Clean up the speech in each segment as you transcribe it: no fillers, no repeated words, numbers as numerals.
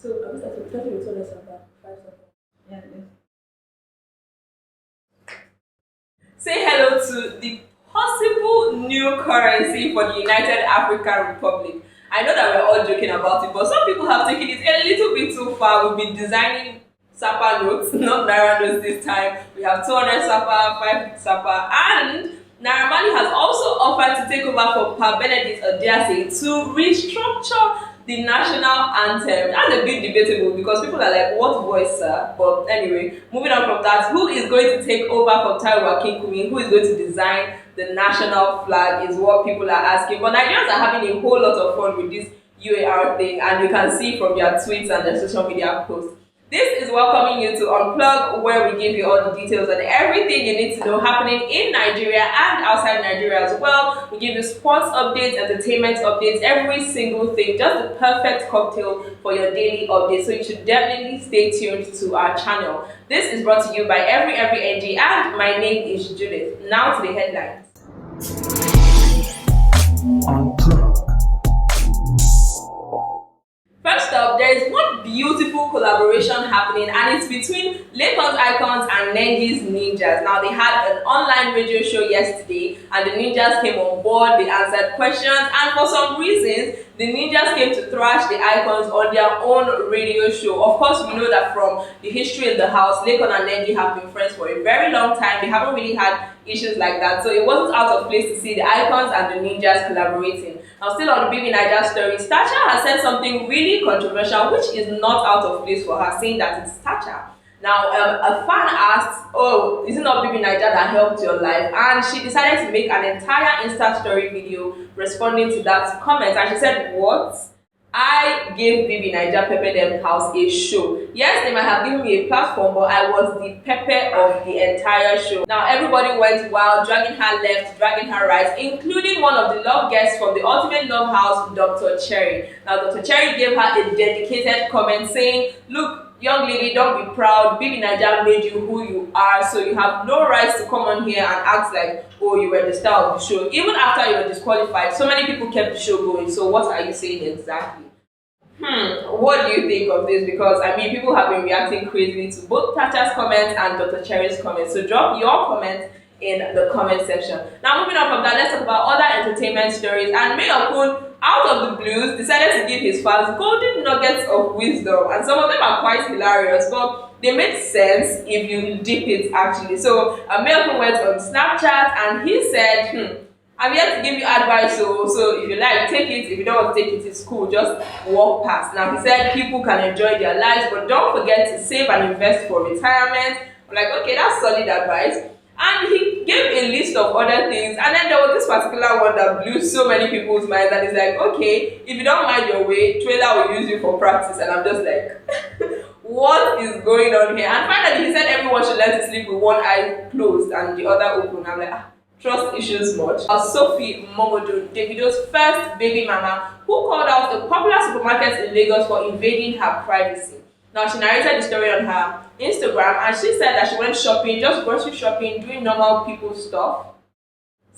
So I was like, tell me what Sapa, 5 Sapa. Yeah. Say hello to the possible new currency for the United African Republic. I know that we're all joking about it, but some people have taken it a little bit too far. We've been designing Sapa notes, not Naira notes this time. We have 200 Sapa, 5 Sapa, and Naira Marley has also offered to take over for Pa Benedict Odiase to restructure the national anthem. That's a bit debatable because people are like, what voice, sir? But anyway, moving on from that, who is going to take over from Taiwo Akinkunmi? Who is going to design the national flag is what people are asking. But Nigerians are having a whole lot of fun with this UAR thing, and you can see from their tweets and their social media posts. This is welcoming you to Unplug, where we give you all the details and everything you need to know happening in Nigeria and outside Nigeria as well. We give you sports updates, entertainment updates, every single thing, just the perfect cocktail for your daily updates. So you should definitely stay tuned to our channel. This is brought to you by Every NG, and my name is Judith. Now to the headlines. Unplug. First up, there is one beautiful collaboration happening, and it's between Laycon's Icons and Nengi's Ninjas. Now, they had an online radio show yesterday, and the Ninjas came on board, they answered questions, and for some reasons, the Ninjas came to thrash the Icons on their own radio show. Of course, we know that from the history of the house, Laycon and Nengi have been friends for a very long time. They haven't really had issues like that, so it wasn't out of place to see the Icons and the Ninjas collaborating. Now, still on the BBNaija story, Tacha has said something really controversial, which is not out of place for her, saying that it's Tacha. Now, a fan asked, oh, is it not BBNaija that helped your life? And she decided to make an entire Insta story video responding to that comment. And she said, what? I gave BBNaija Pepe Dem House a show. Yes, they might have given me a platform, but I was the Pepe of the entire show. Now, everybody went wild, dragging her left, dragging her right, including one of the love guests from the Ultimate Love House, Dr. Cherry. Now, Dr. Cherry gave her a dedicated comment saying, look, young lady, don't be proud. BBNaija made you who you are, so you have no rights to come on here and act like, oh, you were the star of the show. Even after you were disqualified, so many people kept the show going. So what are you saying exactly? What do you think of this? Because I mean, people have been reacting crazily to both Tacha's comments and Dr. Cherry's comments. So drop your comments in the comment section. Now, moving on from that, let's talk about other entertainment stories. And Mayor Kun, out of the blues, decided to give his fans golden nuggets of wisdom, and some of them are quite hilarious, but they make sense if you dip it actually. So Mayor Kun went on Snapchat and he said, I'm here to give you advice, so if you like, take it. If you don't want to take it, it's cool. Just walk past. Now, he said people can enjoy their lives, but don't forget to save and invest for retirement. I'm like, okay, that's solid advice. And he gave a list of other things. And then there was this particular one that blew so many people's minds. And it's like, okay, if you don't mind your way, trailer will use you for practice. And I'm just like, what is going on here? And finally, he said everyone should learn to sleep with one eye closed and the other open. I'm like, trust issues much. Sophie Momodu, Davido's first baby mama, who called out a popular supermarket in Lagos for invading her privacy. Now, she narrated the story on her Instagram, and she said that she went shopping, just grocery shopping, doing normal people stuff,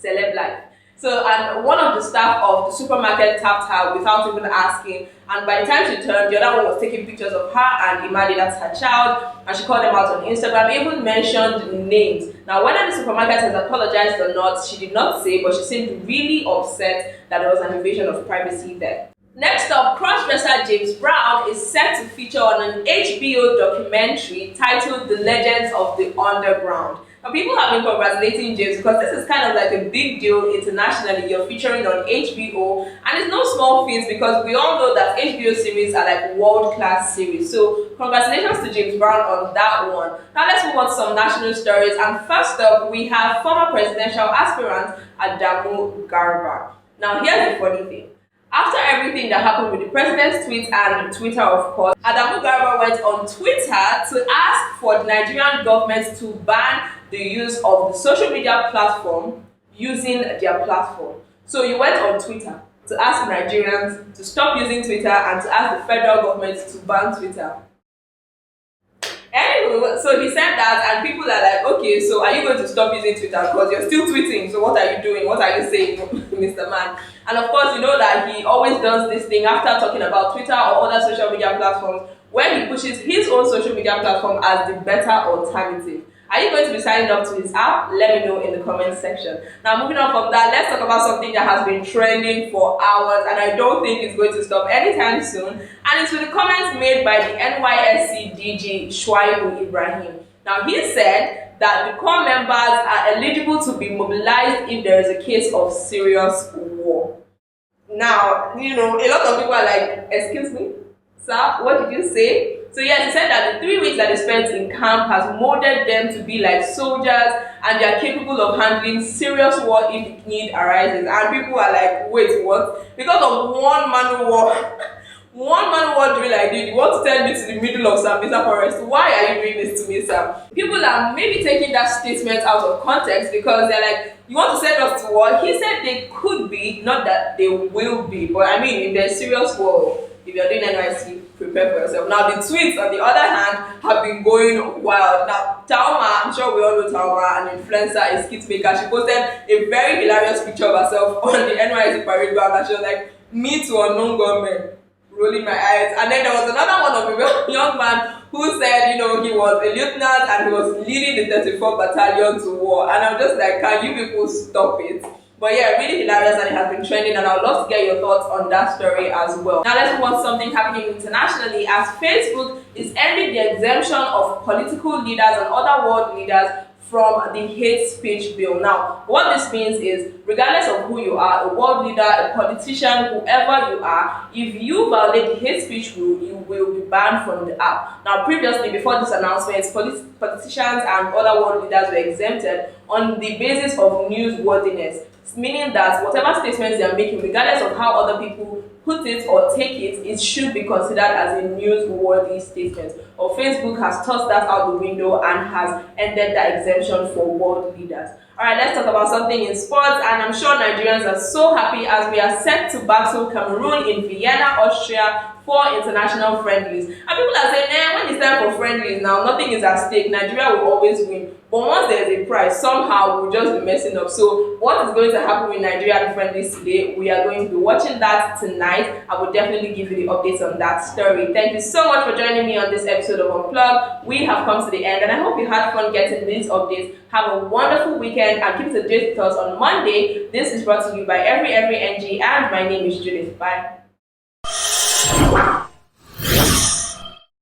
celeb life. So, and one of the staff of the supermarket tapped her without even asking, and by the time she turned, the other one was taking pictures of her and Imadi, that's her child, and she called them out on Instagram, even mentioned names. Now, whether the supermarket has apologized or not, she did not say, but she seemed really upset that there was an invasion of privacy there. Next up, crossdresser James Brown is set to feature on an HBO documentary titled The Legends of the Underground. Now, people have been congratulating James because this is kind of like a big deal internationally. You're featuring on HBO, and it's no small feat because we all know that HBO series are like world-class series. So congratulations to James Brown on that one. Now let's move on to some national stories, and first up we have former presidential aspirant Adamu Garba. Now here's the funny thing. After everything that happened with the president's tweet and Twitter, of course, Adamu Garba went on Twitter to ask for the Nigerian government to ban the use of the social media platform using their platform. So you went on Twitter to ask Nigerians to stop using Twitter and to ask the federal government to ban Twitter. Anyway, so he said that, and people are like, okay, so are you going to stop using Twitter because you're still tweeting? So what are you doing? What are you saying, Mr. Man? And of course, you know that he always does this thing after talking about Twitter or other social media platforms, where he pushes his own social media platform as the better alternative. Are you going to be signing up to his app? Let me know in the comment section. Now, moving on from that, let's talk about something that has been trending for hours, and I don't think it's going to stop anytime soon. And it's with the comments made by the NYSC DG Shuaibu Ibrahim. Now, he said that the corps members are eligible to be mobilized if there is a case of serious war. Now, you know, a lot of people are like, excuse me, sir, what did you say? So yeah, he said that the 3 weeks that they spent in camp has molded them to be like soldiers, and they are capable of handling serious war if the need arises. And people are like, wait, what? Because of one man war, one man war drill I did, you want to tell me to the middle of Sambisa forest? Why are you doing this to me, sir? People are maybe taking that statement out of context because they're like, you want to send us to war? He said they could be, not that they will be. But I mean, if there's serious war, if you're doing NYSC, prepare for yourself. Now, the tweets, on the other hand, have been going wild. Now, Tauma, I'm sure we all know Tauma, an influencer, a skit maker. She posted a very hilarious picture of herself on the NYSC parade ground, and she was like, me to unknown gunmen, rolling my eyes. And then there was another one of a young man who said, you know, he was a lieutenant and he was leading the 34th Battalion to war. And I'm just like, can you people stop it? But yeah, really hilarious, and it has been trending, and I would love to get your thoughts on that story as well. Now let's move on to something happening internationally, as Facebook is ending the exemption of political leaders and other world leaders from the hate speech bill. Now, what this means is, regardless of who you are, a world leader, a politician, whoever you are, if you violate the hate speech rule, you will be banned from the app. Now, previously, before this announcement, politicians and other world leaders were exempted on the basis of newsworthiness, meaning that whatever statements they are making, regardless of how other people put it or take it, it should be considered as a newsworthy statement. Or Facebook has tossed that out the window and has ended that exemption for world leaders. Alright, let's talk about something in sports, and I'm sure Nigerians are so happy as we are set to battle Cameroon in Vienna, Austria for international friendlies. And people are saying, when it's time for friendlies now, nothing is at stake, Nigeria will always win. But once there's a prize, somehow we'll just be messing up. So what is going to happen with Nigeria at the friendlies today? We are going to be watching that tonight. I will definitely give you the updates on that story. Thank you so much for joining me on this episode of Unplug. We have come to the end, and I hope you had fun getting these updates. Have a wonderful weekend, and keep it updated with us on Monday. This is brought to you by Every NG, and my name is Judith. Bye.